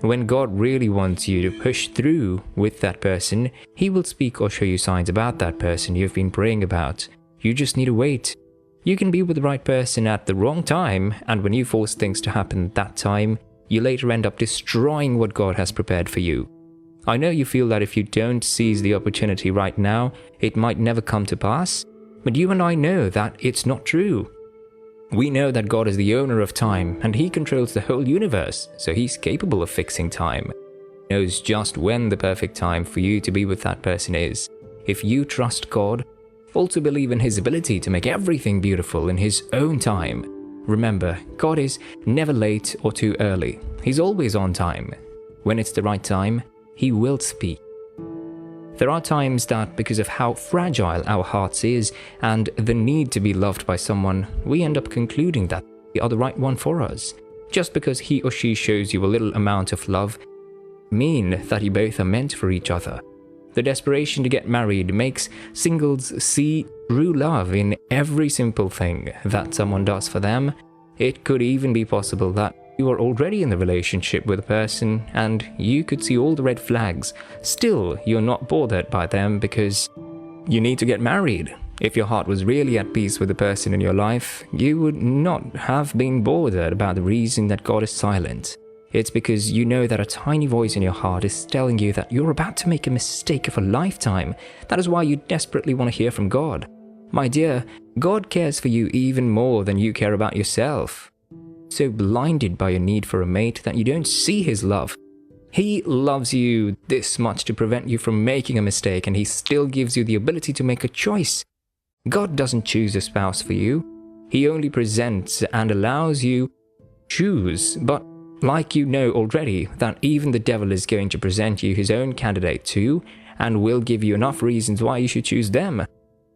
When God really wants you to push through with that person, He will speak or show you signs about that person you've been praying about. You just need to wait. You can be with the right person at the wrong time, and when you force things to happen at that time, you later end up destroying what God has prepared for you. I know you feel that if you don't seize the opportunity right now, it might never come to pass, but you and I know that it's not true. We know that God is the owner of time, and He controls the whole universe, so He's capable of fixing time. He knows just when the perfect time for you to be with that person is. If you trust God, also believe in His ability to make everything beautiful in His own time. Remember, God is never late or too early. He's always on time. When it's the right time, He will speak. There are times that because of how fragile our hearts is and the need to be loved by someone, we end up concluding that they are the right one for us. Just because he or she shows you a little amount of love, mean that you both are meant for each other. The desperation to get married makes singles see true love in every simple thing that someone does for them. It could even be possible that you are already in the relationship with a person and you could see all the red flags. Still, you're not bothered by them because you need to get married. If your heart was really at peace with the person in your life, you would not have been bothered about the reason that God is silent. It's because you know that a tiny voice in your heart is telling you that you're about to make a mistake of a lifetime. That is why you desperately want to hear from God. My dear, God cares for you even more than you care about yourself. So blinded by your need for a mate that you don't see His love. He loves you this much to prevent you from making a mistake, and He still gives you the ability to make a choice. God doesn't choose a spouse for you. He only presents and allows you choose. But like you know already, that even the devil is going to present you his own candidate too, and will give you enough reasons why you should choose them.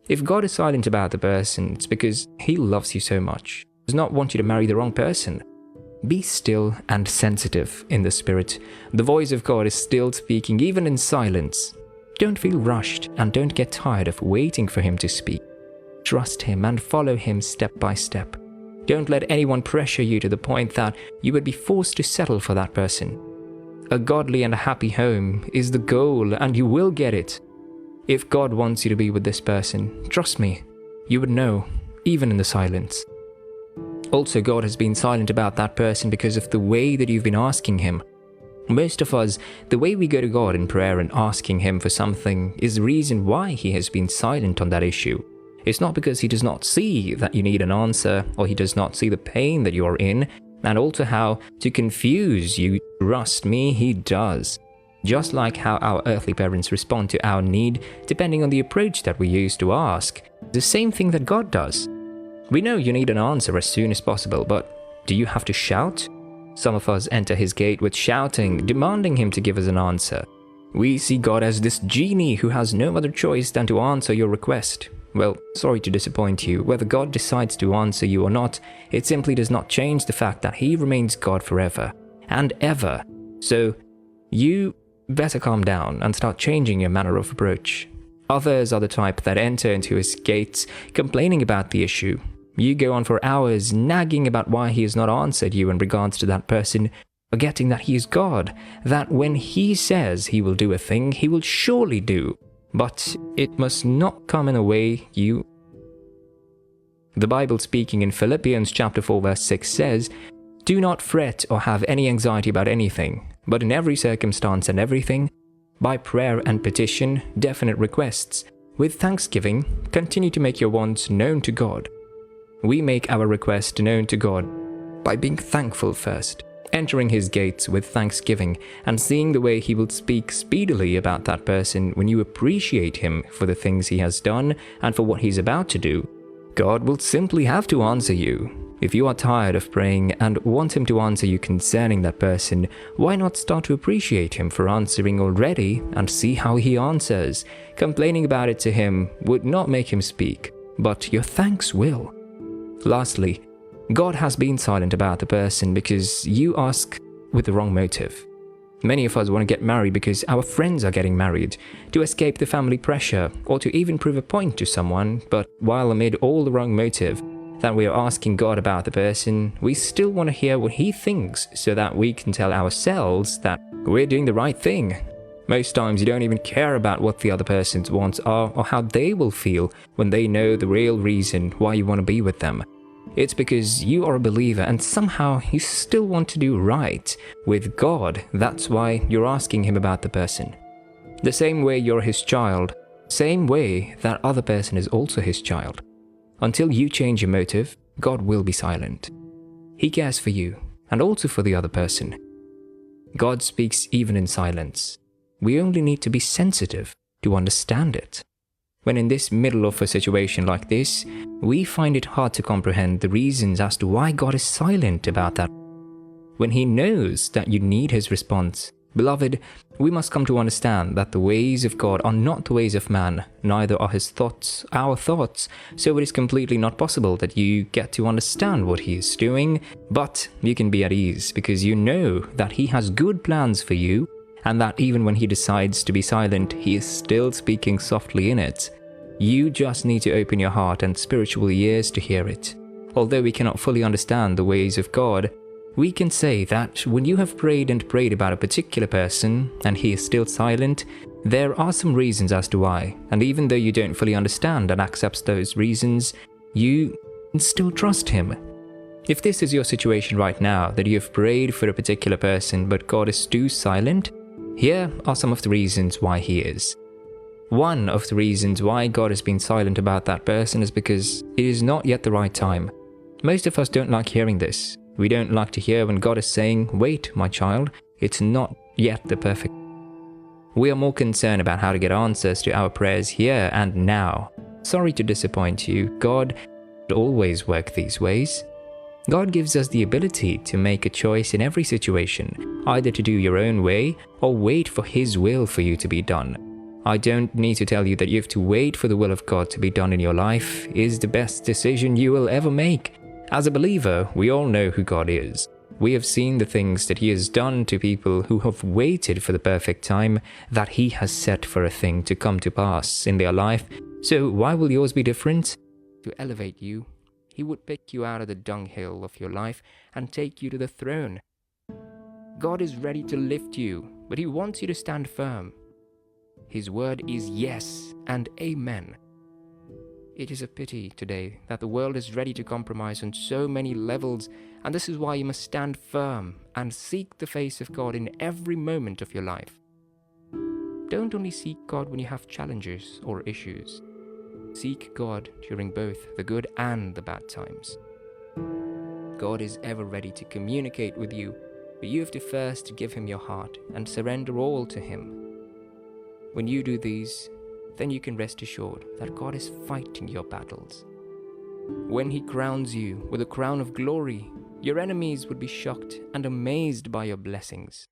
If God is silent about the person, it's because He loves you so much. Does not want you to marry the wrong person. Be still and sensitive in the spirit. The voice of God is still speaking even in silence. Don't feel rushed and don't get tired of waiting for Him to speak. Trust Him and follow Him step by step. Don't let anyone pressure you to the point that you would be forced to settle for that person. A godly and a happy home is the goal, and you will get it. If God wants you to be with this person, trust me, you would know, even in the silence. Also, God has been silent about that person because of the way that you've been asking Him. Most of us, the way we go to God in prayer and asking Him for something is the reason why He has been silent on that issue. It's not because He does not see that you need an answer, or He does not see the pain that you are in, and also how to confuse you. Trust me, He does. Just like how our earthly parents respond to our need, depending on the approach that we use to ask, the same thing that God does. We know you need an answer as soon as possible, but do you have to shout? Some of us enter His gate with shouting, demanding Him to give us an answer. We see God as this genie who has no other choice than to answer your request. Well, sorry to disappoint you. Whether God decides to answer you or not, it simply does not change the fact that He remains God forever and ever. So, you better calm down and start changing your manner of approach. Others are the type that enter into His gates complaining about the issue. You go on for hours nagging about why He has not answered you in regards to that person, forgetting that He is God, that when He says He will do a thing, He will surely do, but it must not come in a way you... The Bible speaking in Philippians chapter 4 verse 6 says, "Do not fret or have any anxiety about anything, but in every circumstance and everything, by prayer and petition, definite requests, with thanksgiving, continue to make your wants known to God." We make our request known to God by being thankful first, entering His gates with thanksgiving, and seeing the way He will speak speedily about that person when you appreciate Him for the things He has done and for what He's about to do. God will simply have to answer you. If you are tired of praying and want Him to answer you concerning that person, why not start to appreciate Him for answering already and see how He answers? Complaining about it to Him would not make Him speak, but your thanks will. Lastly, God has been silent about the person because you ask with the wrong motive. Many of us want to get married because our friends are getting married, to escape the family pressure, or to even prove a point to someone, but while amid all the wrong motive, that we are asking God about the person, we still want to hear what He thinks so that we can tell ourselves that we're doing the right thing. Most times you don't even care about what the other person's wants are or how they will feel when they know the real reason why you want to be with them. It's because you are a believer and somehow you still want to do right with God. That's why you're asking Him about the person. The same way you're His child, same way that other person is also His child. Until you change your motive, God will be silent. He cares for you and also for the other person. God speaks even in silence. We only need to be sensitive to understand it. When in this middle of a situation like this, we find it hard to comprehend the reasons as to why God is silent about that. When He knows that you need His response, beloved, we must come to understand that the ways of God are not the ways of man, neither are His thoughts our thoughts, so it is completely not possible that you get to understand what He is doing, but you can be at ease because you know that He has good plans for you, and that even when He decides to be silent, He is still speaking softly in it. You just need to open your heart and spiritual ears to hear it. Although we cannot fully understand the ways of God, we can say that when you have prayed and prayed about a particular person and he is still silent, there are some reasons as to why, and even though you don't fully understand and accept those reasons, you can still trust Him. If this is your situation right now, that you have prayed for a particular person but God is too silent, here are some of the reasons why He is. One of the reasons why God has been silent about that person is because it is not yet the right time. Most of us don't like hearing this. We don't like to hear when God is saying, "Wait, my child, it's not yet the perfect." We are more concerned about how to get answers to our prayers here and now. Sorry to disappoint you, God doesn't always work these ways. God gives us the ability to make a choice in every situation, either to do your own way or wait for His will for you to be done. I don't need to tell you that you have to wait for the will of God to be done in your life is the best decision you will ever make. As a believer, we all know who God is. We have seen the things that He has done to people who have waited for the perfect time that He has set for a thing to come to pass in their life. So why will yours be different? To elevate you, He would pick you out of the dunghill of your life and take you to the throne. God is ready to lift you, but He wants you to stand firm. His word is yes and amen. It is a pity today that the world is ready to compromise on so many levels, and this is why you must stand firm and seek the face of God in every moment of your life. Don't only seek God when you have challenges or issues. Seek God during both the good and the bad times. God is ever ready to communicate with you, but you have to first give Him your heart and surrender all to Him. When you do these, then you can rest assured that God is fighting your battles. When He crowns you with a crown of glory, your enemies would be shocked and amazed by your blessings.